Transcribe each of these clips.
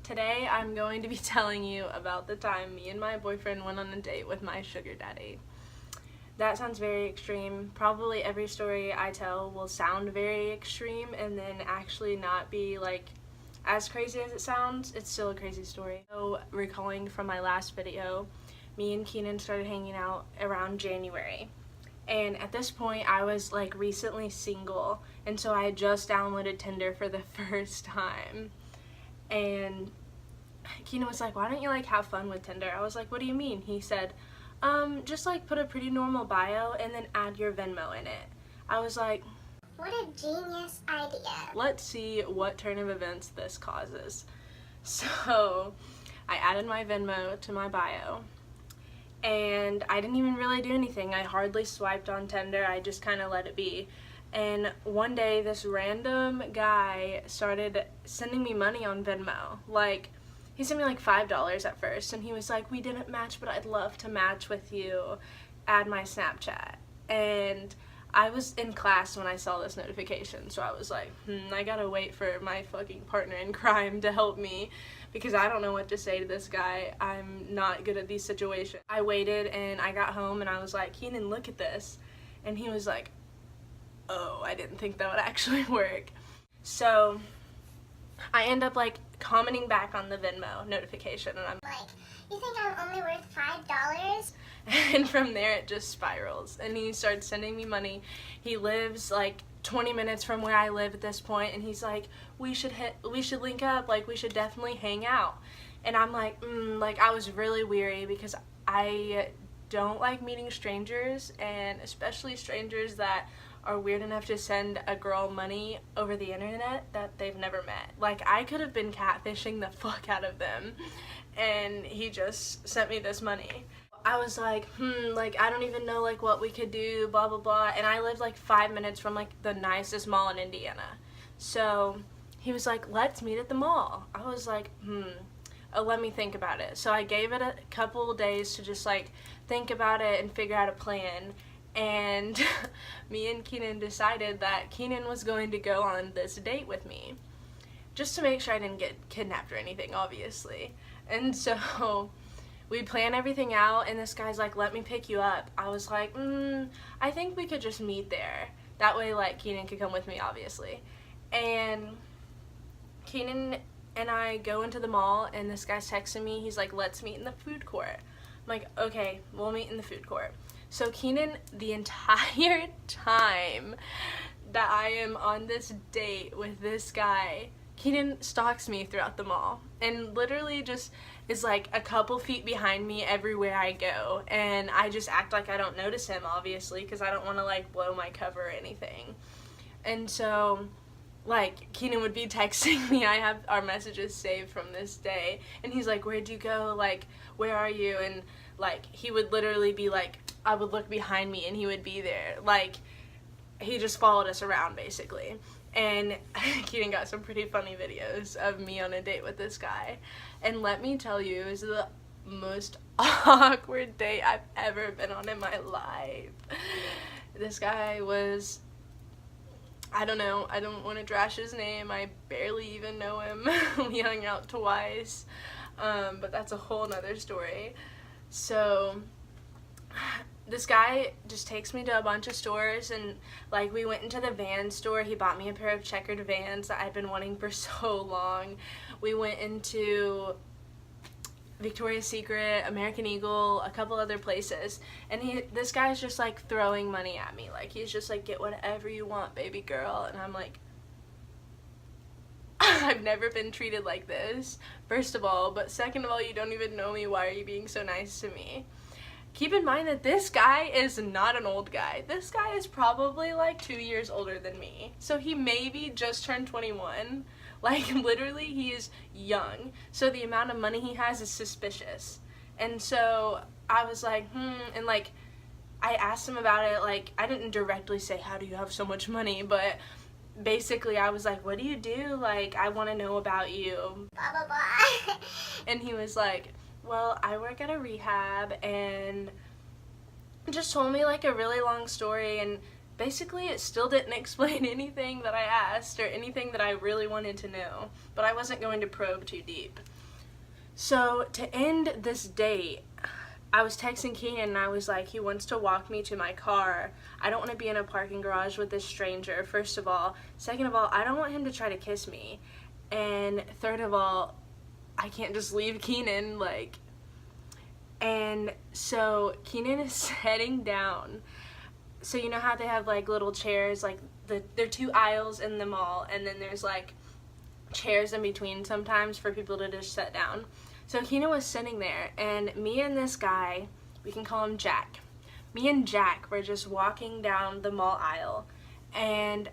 Today I'm going to be telling you about the time me and my boyfriend went on a date with my sugar daddy. That sounds very extreme. Probably every story I tell will sound very extreme and then actually not be like as crazy as it sounds. It's still a crazy story. So recalling from my last video, me and Keenan started hanging out around January. And at this point I was like recently single, and so I had just downloaded Tinder for the first time. And Keenan was like, why don't you like have fun with Tinder? I was like, what do you mean? He said, just like put a pretty normal bio and then add your Venmo in it. I was like, what a genius idea. Let's see what turn of events this causes. So I added my Venmo to my bio, and I didn't even really do anything. I hardly swiped on Tinder. I just kind of let it be. And one day this random guy started sending me money on Venmo. Like, he sent me like $5 at first, and he was like, we didn't match, but I'd love to match with you. Add my Snapchat. And I was in class when I saw this notification, so I was like, I gotta wait for my fucking partner in crime to help me, because I don't know what to say to this guy. I'm not good at these situations. I waited, and I got home, and I was like, Keenan, look at this. And he was like, oh, I didn't think that would actually work. So I end up like commenting back on the Venmo notification, and I'm like, you think I'm only worth $5? And from there it just spirals, and he starts sending me money. He lives like 20 minutes from where I live at this point, and he's like, we should link up, like we should definitely hang out. And I'm like, like I was really weary because I don't like meeting strangers, and especially strangers that are weird enough to send a girl money over the internet that they've never met. Like, I could have been catfishing the fuck out of them, and he just sent me this money. I was like, like, I don't even know, like, what we could do, blah, blah, blah, and I lived, like, 5 minutes from, like, the nicest mall in Indiana. So he was like, let's meet at the mall. I was like, let me think about it. So I gave it a couple days to just, like, think about it and figure out a plan. And me and Keenan decided that Keenan was going to go on this date with me, just to make sure I didn't get kidnapped or anything, obviously. And so we plan everything out, and this guy's like, let me pick you up. I was like, I think we could just meet there. That way, like, Keenan could come with me, obviously. And Keenan and I go into the mall, and this guy's texting me. He's like, let's meet in the food court. I'm like, okay, we'll meet in the food court. So Keenan, the entire time that I am on this date with this guy, Keenan stalks me throughout the mall and literally just is like a couple feet behind me everywhere I go, and I just act like I don't notice him, obviously, because I don't want to like blow my cover or anything. And so like Keenan would be texting me. I have our messages saved from this day, and he's like, where'd you go, like where are you? And like he would literally be like, I would look behind me and he would be there. Like, he just followed us around basically. And Keenan got some pretty funny videos of me on a date with this guy, and let me tell you, it was the most awkward date I've ever been on in my life. This guy was, I don't know, I don't want to trash his name, I barely even know him. We hung out twice, but that's a whole nother story. So this guy just takes me to a bunch of stores, and like we went into the Vans store. He bought me a pair of checkered Vans that I've been wanting for so long. We went into Victoria's Secret, American Eagle, a couple other places, and this guy's just like throwing money at me. Like, he's just like, get whatever you want, baby girl. And I'm like, I've never been treated like this, first of all, but second of all, you don't even know me. Why are you being so nice to me? Keep in mind that this guy is not an old guy. This guy is probably like 2 years older than me. So he maybe just turned 21. Like, literally, he is young. So the amount of money he has is suspicious. And so I was like, and like, I asked him about it. Like, I didn't directly say, how do you have so much money? But basically, I was like, what do you do? Like, I want to know about you. Blah, blah, blah. And he was like, well, I work at a rehab, and just told me like a really long story, and basically it still didn't explain anything that I asked or anything that I really wanted to know, but I wasn't going to probe too deep. So to end this date, I was texting Keenan and I was like, he wants to walk me to my car. I don't want to be in a parking garage with this stranger, first of all. Second of all, I don't want him to try to kiss me. And third of all, I can't just leave Keenan, like. And so Keenan is heading down. So you know how they have like little chairs, like there are 2 aisles in the mall, and then there's like chairs in between sometimes for people to just sit down. So Keenan was sitting there, and me and this guy, we can call him Jack. Me and Jack were just walking down the mall aisle, and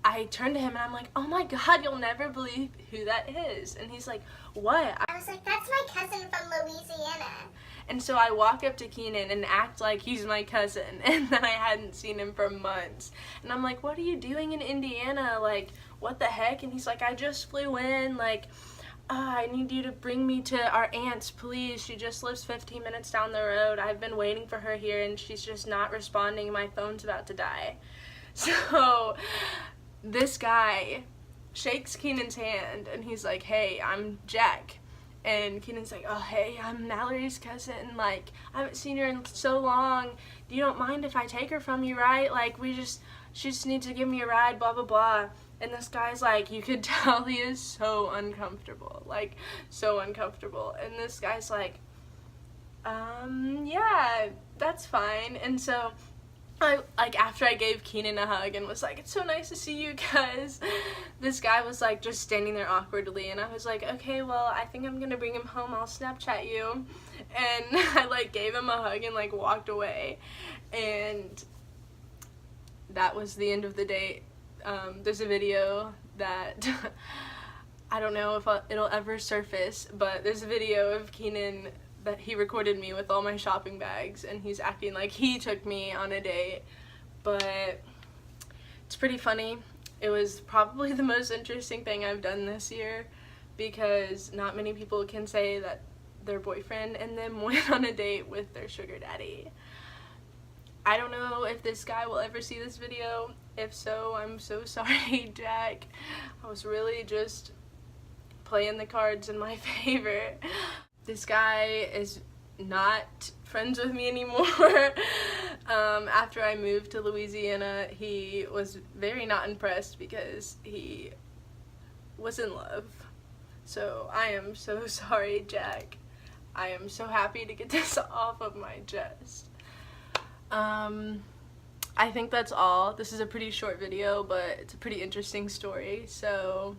I turned to him and I'm like, oh my god, you'll never believe who that is. And he's like, what? I was like, that's my cousin from Louisiana. And so I walk up to Keenan and act like he's my cousin, and then I hadn't seen him for months. And I'm like, what are you doing in Indiana? Like, what the heck? And he's like, I just flew in, like, I need you to bring me to our aunt's, please. She just lives 15 minutes down the road. I've been waiting for her here, and she's just not responding. My phone's about to die. So this guy shakes Keenan's hand, and he's like, hey, I'm Jack. And Keenan's like, oh, hey, I'm Mallory's cousin. Like, I haven't seen her in so long. You don't mind if I take her from you, right? Like, she just needs to give me a ride, blah, blah, blah. And this guy's like, you could tell he is so uncomfortable. Like, so uncomfortable. And this guy's like, yeah, that's fine. And so after I gave Keenan a hug and was like, it's so nice to see you guys, this guy was like just standing there awkwardly, and I was like, okay, well, I think I'm gonna bring him home, I'll Snapchat you. And I like gave him a hug and like walked away, and that was the end of the date. There's a video that I don't know if it'll ever surface, but there's a video of Keenan that he recorded me with all my shopping bags, and he's acting like he took me on a date, but it's pretty funny. It was probably the most interesting thing I've done this year, because not many people can say that their boyfriend and them went on a date with their sugar daddy. I don't know if this guy will ever see this video. If so, I'm so sorry, Jack. I was really just playing the cards in my favor. This guy is not friends with me anymore. After I moved to Louisiana, he was very not impressed because he was in love. So I am so sorry, Jack. I am so happy to get this off of my chest. I think that's all. This is a pretty short video, but it's a pretty interesting story. So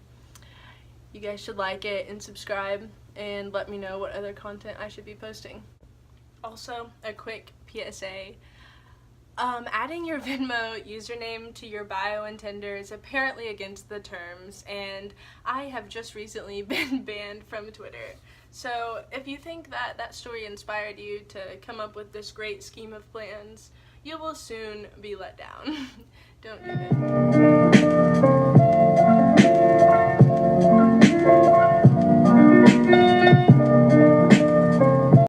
you guys should like it and subscribe, and let me know what other content I should be posting. Also, a quick PSA. Adding your Venmo username to your bio and Tinder is apparently against the terms, and I have just recently been banned from Twitter. So if you think that that story inspired you to come up with this great scheme of plans, you will soon be let down. Don't do it.